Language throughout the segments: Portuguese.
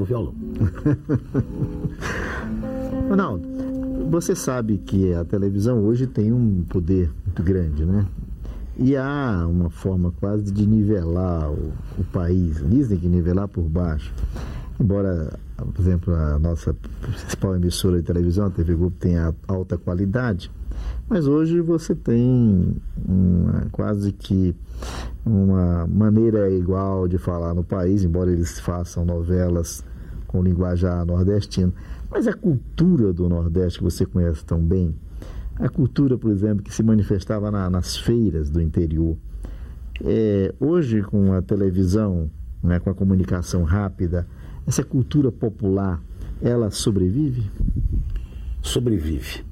no violão. Ronaldo, você sabe que a televisão hoje tem um poder muito grande, né? E há uma forma quase de nivelar o país. Dizem que nivelar por baixo. Embora, por exemplo, a nossa principal emissora de televisão, a TV Globo, tenha alta qualidade, mas hoje você tem quase que uma maneira igual de falar no país, embora eles façam novelas com linguajar nordestino. Mas a cultura do Nordeste, que você conhece tão bem, a cultura, por exemplo, que se manifestava nas feiras do interior, hoje com a televisão, né, com a comunicação rápida, essa cultura popular, ela sobrevive? Sobrevive.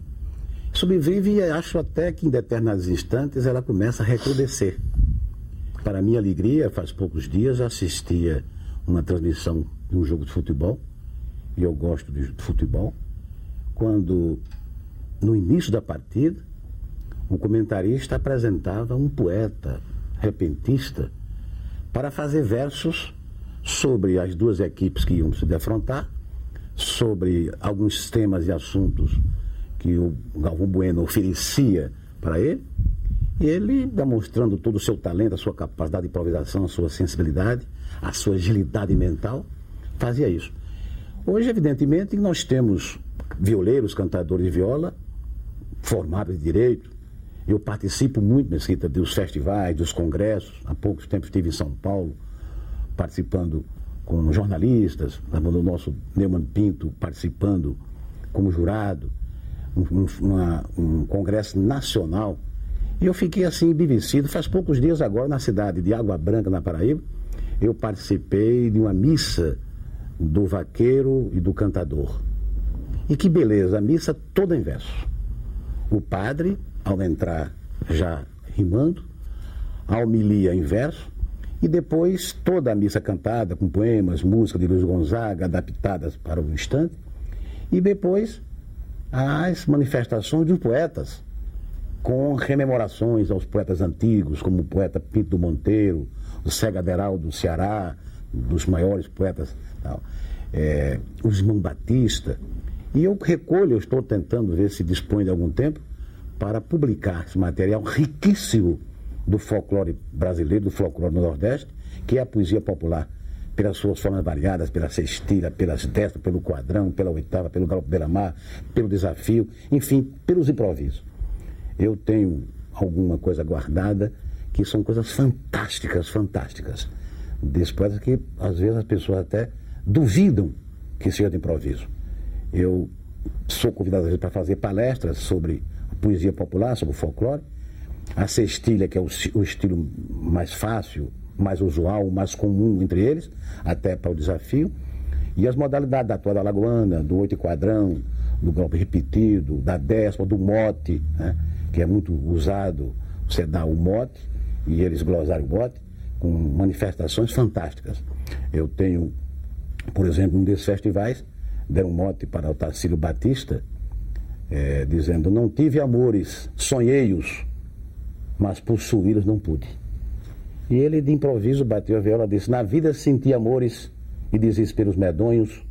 Sobrevive e acho até que em determinados instantes ela começa a recrudescer. Para minha alegria, faz poucos dias eu assistia uma transmissão de um jogo de futebol, e eu gosto de futebol, quando no início da partida o comentarista apresentava um poeta repentista para fazer versos sobre as duas equipes que iam se defrontar, sobre alguns temas e assuntos que o Galvão Bueno oferecia para ele, e ele, demonstrando todo o seu talento, a sua capacidade de improvisação, a sua sensibilidade, a sua agilidade mental, fazia isso. Hoje, evidentemente, nós temos violeiros, cantadores de viola, formados de direito. Eu participo muito, Mesquita, dos festivais, dos congressos. Há poucos tempos estive em São Paulo, participando com jornalistas, o nosso Neumann Pinto participando como jurado, um congresso nacional. E eu fiquei assim, embevecido. Faz poucos dias agora, na cidade de Água Branca, na Paraíba, eu participei de uma missa do vaqueiro e do cantador. E que beleza, a missa toda em verso. O padre, ao entrar já rimando, a homilia em verso, e depois toda a missa cantada com poemas, música de Luiz Gonzaga, adaptadas para o instante, e depois as manifestações dos poetas, com rememorações aos poetas antigos, como o poeta Pinto do Monteiro, o Cega Deral do Ceará, dos maiores poetas, o Simão Batista. E eu recolho, eu estou tentando ver se dispõe de algum tempo para publicar esse material riquíssimo do folclore brasileiro, do folclore do Nordeste, que é a poesia popular, pelas suas formas variadas, pela sextilha, pelas destras, pelo quadrão, pela oitava, pelo galope beira-mar, pelo desafio, enfim, pelos improvisos. Eu tenho alguma coisa guardada que são coisas fantásticas, fantásticas, desses poetas que às vezes as pessoas até duvidam que seja de improviso. Eu sou convidado às vezes para fazer palestras sobre a poesia popular, sobre o folclore, a sextilha, que é o estilo mais fácil, mais usual, mais comum entre eles, até para o desafio, e as modalidades da toada alagoana, do oito quadrão, do golpe repetido, da décima, do mote, né, que é muito usado, você dá o mote e eles glosarem o mote, com manifestações fantásticas. Eu tenho, por exemplo, um desses festivais, deram um mote para o Tarcílio Batista, dizendo: não tive amores, sonhei-os, mas possuí-los não pude. E ele, de improviso, bateu a viola e disse: na vida senti amores e desesperos medonhos,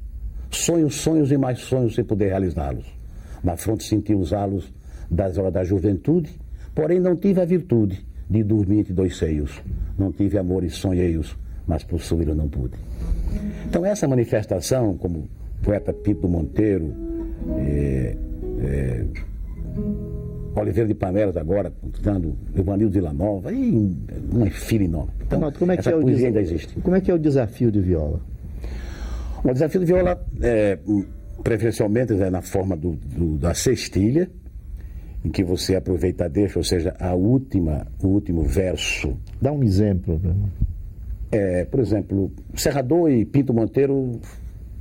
sonhos e mais sonhos sem poder realizá-los. Na fronte senti os halos das horas da juventude, porém não tive a virtude de dormir entre dois seios. Não tive amores, sonhei-os, mas possuí-los não pude. Então essa manifestação, como poeta Pinto do Monteiro, Oliveira de Panelas agora, cantando Evanildo Vila Nova, e uma fila enorme. Então, como é que essa poesia ainda existe. Como é que é o desafio de viola? O desafio de viola, preferencialmente, é na forma da sextilha, em que você aproveita a deixa, ou seja, o último verso. Dá um exemplo. Por exemplo, Serrador e Pinto Monteiro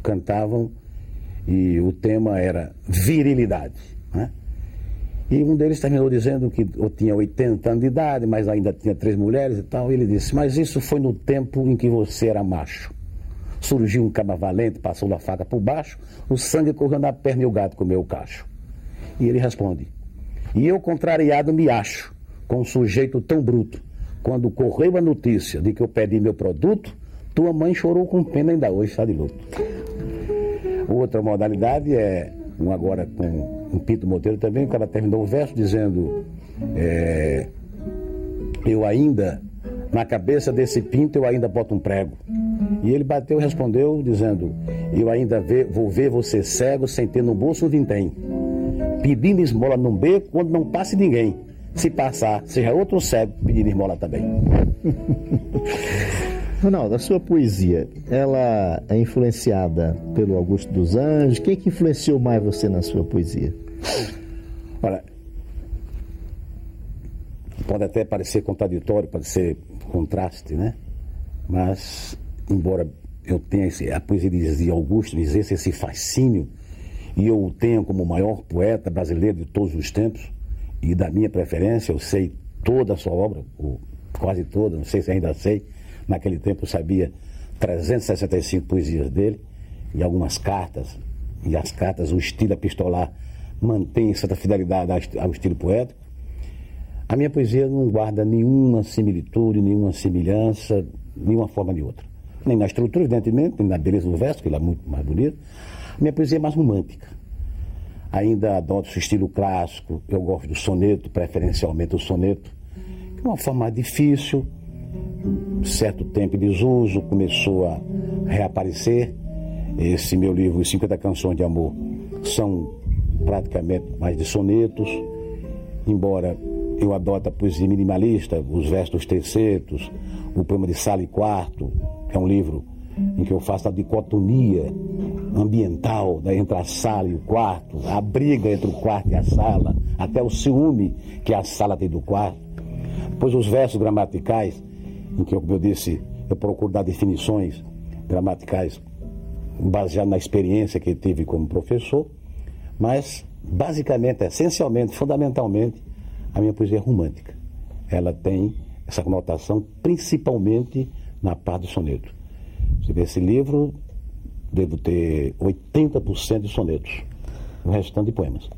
cantavam e o tema era virilidade, né? E um deles terminou dizendo que eu tinha 80 anos de idade, mas ainda tinha 3 mulheres e tal. E ele disse: mas isso foi no tempo em que você era macho. Surgiu um caba valente, passou a faca por baixo, o sangue correu na perna e o gato comeu o cacho. E ele responde: e eu contrariado me acho com um sujeito tão bruto. Quando correu a notícia de que eu perdi meu produto, tua mãe chorou com pena, ainda hoje está de luto. Outra modalidade é, agora com o Pinto Monteiro também, o cara terminou o verso dizendo, eu ainda, na cabeça desse Pinto eu ainda boto um prego. E ele bateu e respondeu dizendo, eu ainda vou ver você cego sem ter no bolso um vintém, pedindo esmola num beco quando não passe ninguém. Se passar, seja outro cego pedindo esmola também. Ronaldo, a sua poesia, ela é influenciada pelo Augusto dos Anjos? Quem que influenciou mais você na sua poesia? Olha, pode até parecer contraditório, pode ser contraste, né? Mas, embora eu tenha a poesia de Augusto, me exerça esse fascínio, e eu o tenho como o maior poeta brasileiro de todos os tempos, e da minha preferência, eu sei toda a sua obra, ou quase toda, não sei se ainda sei. Naquele tempo eu sabia 365 poesias dele e algumas cartas. E as cartas, o estilo epistolar mantém certa fidelidade ao estilo poético. A minha poesia não guarda nenhuma similitude, nenhuma semelhança, nenhuma forma de outra. Nem na estrutura, evidentemente, nem na beleza do verso, que ele é muito mais bonito. A minha poesia é mais romântica. Ainda adoto o estilo clássico, eu gosto do soneto, preferencialmente o soneto, que é uma forma mais difícil, certo tempo em desuso, começou a reaparecer. Esse meu livro, Os 50 Canções de Amor, são praticamente mais de sonetos, embora eu adote a poesia minimalista, os versos dos tercetos, o poema de Sala e Quarto, que é um livro em que eu faço a dicotomia ambiental entre a sala e o quarto, a briga entre o quarto e a sala, até o ciúme que a sala tem do quarto. Depois os versos gramaticais, em que, como eu disse, eu procuro dar definições gramaticais baseadas na experiência que eu tive como professor, mas basicamente, essencialmente, fundamentalmente, a minha poesia é romântica. Ela tem essa conotação principalmente na parte do soneto. Se vê esse livro, devo ter 80% de sonetos, o restante de poemas.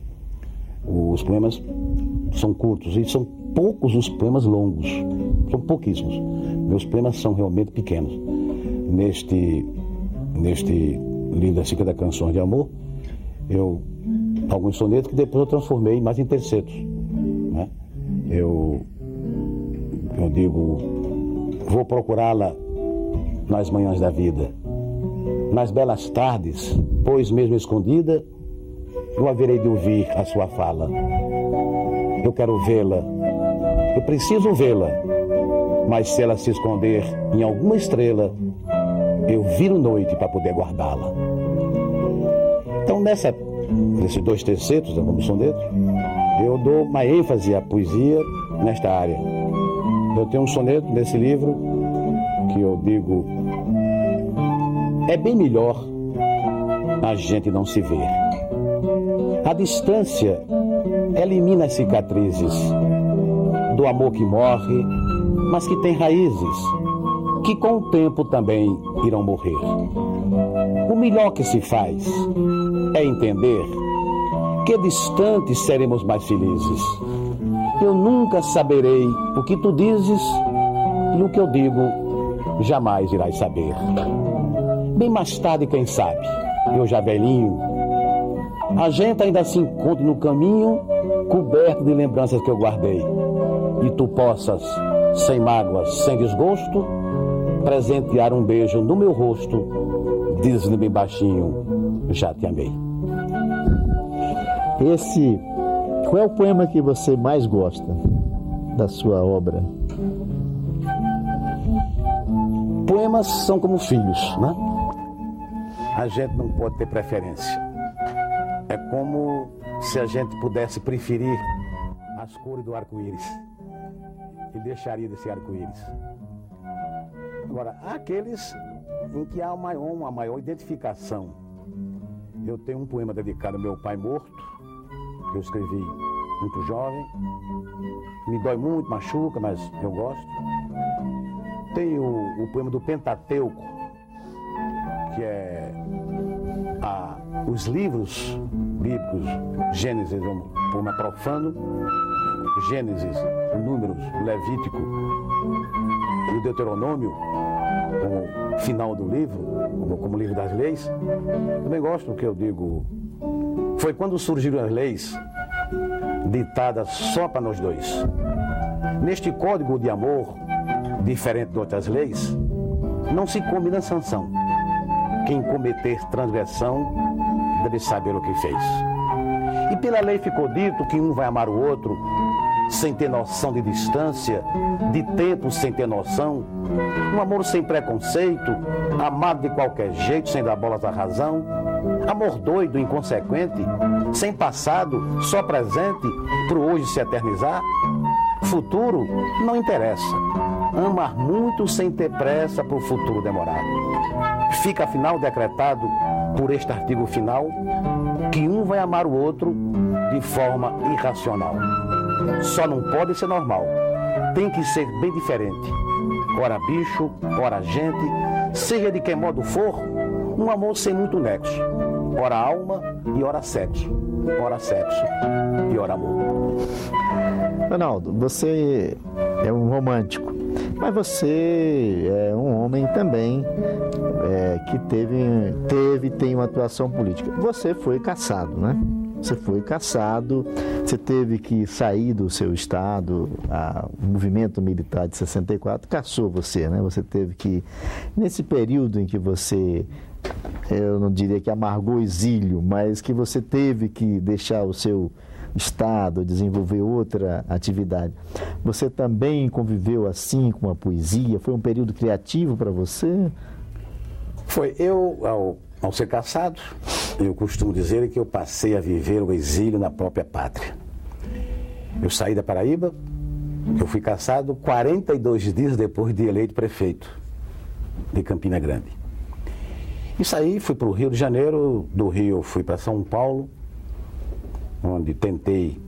Os poemas são curtos e são poucos os poemas longos, são pouquíssimos. Meus poemas são realmente pequenos. Neste livro das 50 Canções de Amor, alguns sonetos que depois eu transformei mais em tercetos, né? Eu digo, vou procurá-la nas manhãs da vida, nas belas tardes, pois mesmo escondida, eu haverei de ouvir a sua fala. Eu quero vê-la, eu preciso vê-la, mas se ela se esconder em alguma estrela, eu viro noite para poder guardá-la. Então, nesses dois tercetos, como sonetos, eu dou uma ênfase à poesia nesta área. Eu tenho um soneto nesse livro que eu digo, é bem melhor a gente não se ver. A distância elimina as cicatrizes do amor que morre, mas que tem raízes, que com o tempo também irão morrer. O melhor que se faz é entender que distantes seremos mais felizes. Eu nunca saberei o que tu dizes e o que eu digo jamais irás saber. Bem mais tarde, quem sabe, eu já velhinho, a gente ainda se encontra no caminho, coberto de lembranças que eu guardei, e tu possas, sem mágoas, sem desgosto, presentear um beijo no meu rosto, diz-lhe bem baixinho, já te amei. Qual é o poema que você mais gosta da sua obra? Poemas são como filhos, né? A gente não pode ter preferência. É como se a gente pudesse preferir as cores do arco-íris e deixaria de ser arco-íris. Agora, há aqueles em que há uma maior identificação. Eu tenho um poema dedicado ao meu pai morto, que eu escrevi muito jovem. Me dói muito, machuca, mas eu gosto. Tenho o poema do Pentateuco, que é os livros bíblicos, Gênesis, um poema profano, Gênesis, Números, Levítico e o Deuteronômio, como final do livro, como livro das leis, também gosto do que eu digo. Foi quando surgiram as leis ditadas só para nós dois. Neste código de amor, diferente de outras leis, não se combina sanção. Quem cometer transgressão deve saber o que fez. E pela lei ficou dito que um vai amar o outro sem ter noção de distância, de tempo sem ter noção, um amor sem preconceito, amado de qualquer jeito, sem dar bolas à razão, amor doido, inconsequente, sem passado, só presente, pro hoje se eternizar. Futuro não interessa, amar muito sem ter pressa pro futuro demorar. Fica afinal decretado por este artigo final que um vai amar o outro de forma irracional. Só não pode ser normal, tem que ser bem diferente. Ora bicho, ora gente, seja de que modo for, um amor sem muito nexo. Ora alma e ora sexo e ora amor. Ronaldo, você é um romântico, mas você é um homem também que tem uma atuação política. Você foi cassado, né? Você foi cassado, você teve que sair do seu estado, o movimento militar de 64 cassou você, né? Você teve que, nesse período em que você, eu não diria que amargou o exílio, mas que você teve que deixar o seu estado, desenvolver outra atividade. Você também conviveu assim com a poesia? Foi um período criativo para você? Foi. Ao ser cassado, eu costumo dizer que eu passei a viver o exílio na própria pátria. Eu saí da Paraíba, eu fui cassado 42 dias depois de eleito prefeito de Campina Grande. E saí, fui para o Rio de Janeiro, do Rio fui para São Paulo, onde tentei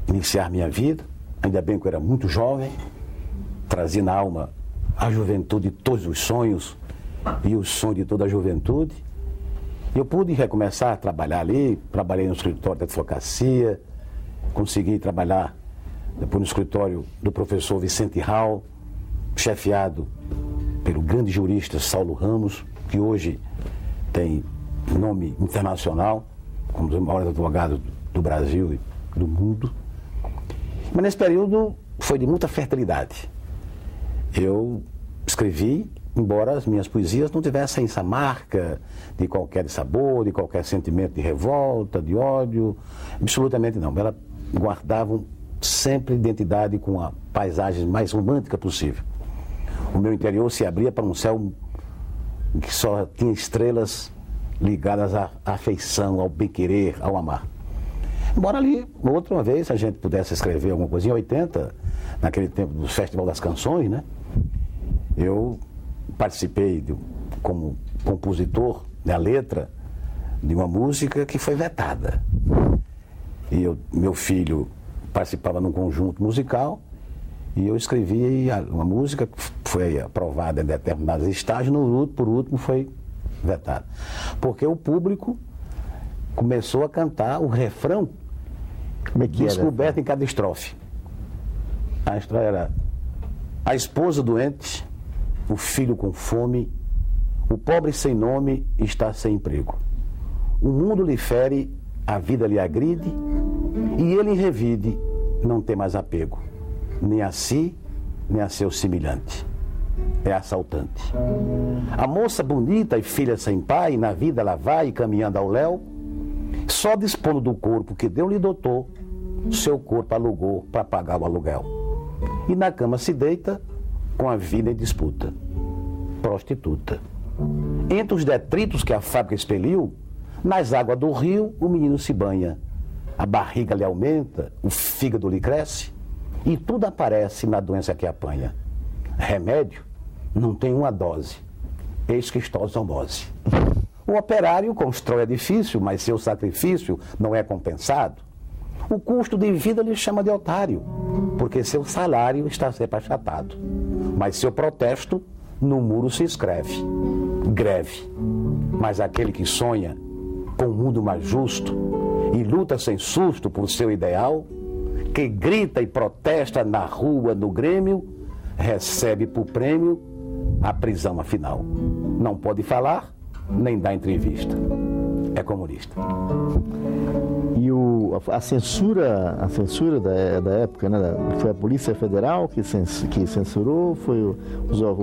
iniciar minha vida. Ainda bem que eu era muito jovem, trazia na alma a juventude de todos os sonhos e o sonho de toda a juventude. Eu pude recomeçar a trabalhar ali, trabalhei no escritório da advocacia, consegui trabalhar depois no escritório do professor Vicente Hall, chefiado pelo grande jurista Saulo Ramos, que hoje tem nome internacional, como um dos maiores advogados do Brasil e do mundo. Mas nesse período foi de muita fertilidade. Eu escrevi, embora as minhas poesias não tivessem essa marca de qualquer sabor, de qualquer sentimento de revolta, de ódio, absolutamente não. Elas guardavam sempre identidade com a paisagem mais romântica possível. O meu interior se abria para um céu que só tinha estrelas ligadas à afeição, ao bem-querer, ao amar. Embora ali, outra vez, a gente pudesse escrever alguma coisa em 80, naquele tempo do Festival das Canções, né? Eu participei como compositor da letra de uma música que foi vetada. E meu filho participava num conjunto musical e eu escrevi uma música que foi aprovada em determinados estágios, por último foi vetada. Porque o público começou a cantar o refrão descoberto em cada estrofe. A estrofe era: a esposa doente, o filho com fome, o pobre sem nome está sem emprego. O mundo lhe fere, a vida lhe agride, e ele em revide não tem mais apego, nem a si, nem a seu semelhante. É assaltante. A moça bonita e filha sem pai, na vida ela vai caminhando ao léu, só dispondo do corpo que Deus lhe dotou, seu corpo alugou para pagar o aluguel. E na cama se deita, com a vida em disputa, prostituta. Entre os detritos que a fábrica expeliu, nas águas do rio o menino se banha. A barriga lhe aumenta, o fígado lhe cresce e tudo aparece na doença que apanha. Remédio não tem uma dose, eis que está a zoonose. O operário constrói edifício, mas seu sacrifício não é compensado. O custo de vida lhe chama de otário, porque seu salário está sempre achatado. Mas seu protesto no muro se escreve: greve. Mas aquele que sonha com um mundo mais justo e luta sem susto por seu ideal, que grita e protesta na rua, no Grêmio, recebe por prêmio à prisão, afinal. Não pode falar, nem dar entrevista. É comunista. E a censura da época, né? Foi a Polícia Federal que censurou?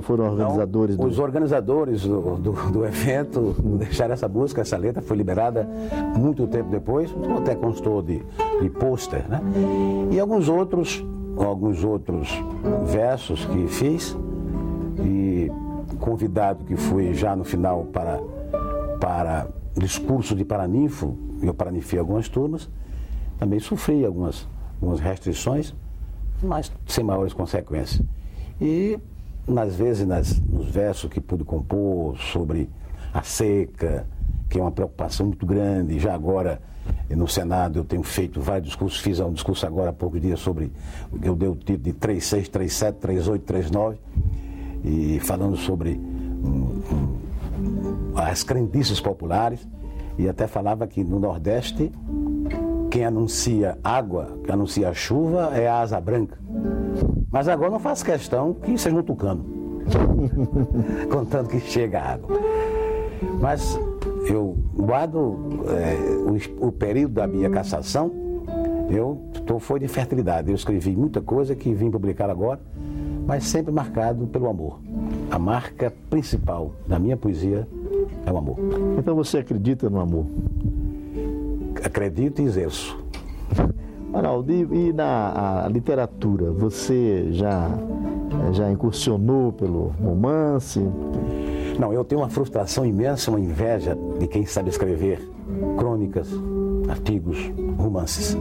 Foram organizadores? Não, os organizadores do evento deixaram essa música, essa letra foi liberada muito tempo depois, até constou de pôster, né? E alguns outros versos que fiz, e convidado que fui já no final para discurso de Paraninfo, eu paranifei algumas turmas, também sofri algumas restrições, mas sem maiores consequências. E, às vezes, nos versos que pude compor sobre a seca, que é uma preocupação muito grande, já agora no Senado eu tenho feito vários discursos, fiz um discurso agora há poucos dias sobre, eu dei o título de 36, 37, 38, 39, e falando sobre as crendices populares, e até falava que no Nordeste quem anuncia água, que anuncia chuva, é a asa branca. Mas agora não faço questão que seja um tucano, contando que chega a água. Mas eu guardo o período da minha cassação, foi de fertilidade. Eu escrevi muita coisa que vim publicar agora, mas sempre marcado pelo amor. A marca principal da minha poesia é o amor. Então você acredita no amor? Acredito e exerço. Arnaldo, e na literatura, você já incursionou pelo romance? Não, eu tenho uma frustração imensa, uma inveja de quem sabe escrever crônicas, artigos, romances.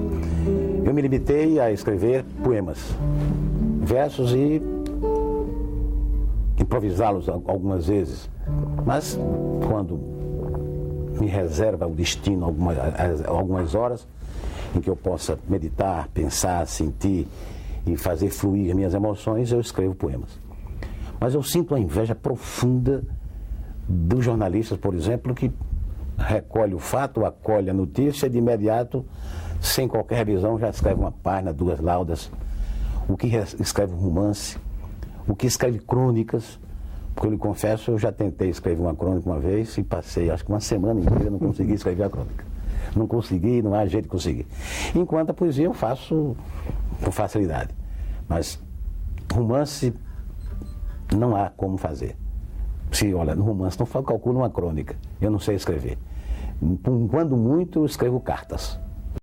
Eu me limitei a escrever poemas, versos e improvisá-los algumas vezes. Mas quando me reserva o destino algumas horas em que eu possa meditar, pensar, sentir e fazer fluir as minhas emoções, eu escrevo poemas. Mas eu sinto uma inveja profunda dos jornalistas, por exemplo, que recolhe o fato, acolhe a notícia e de imediato, sem qualquer revisão, já escreve uma página, 2 laudas. O que escreve um romance, o que escreve crônicas. Porque eu lhe confesso, eu já tentei escrever uma crônica uma vez e passei, acho que uma semana inteira, não consegui escrever a crônica. Não consegui, não há jeito de conseguir. Enquanto a poesia eu faço com facilidade. Mas romance não há como fazer. Olha, no romance não calculo uma crônica, eu não sei escrever. Quando muito, eu escrevo cartas.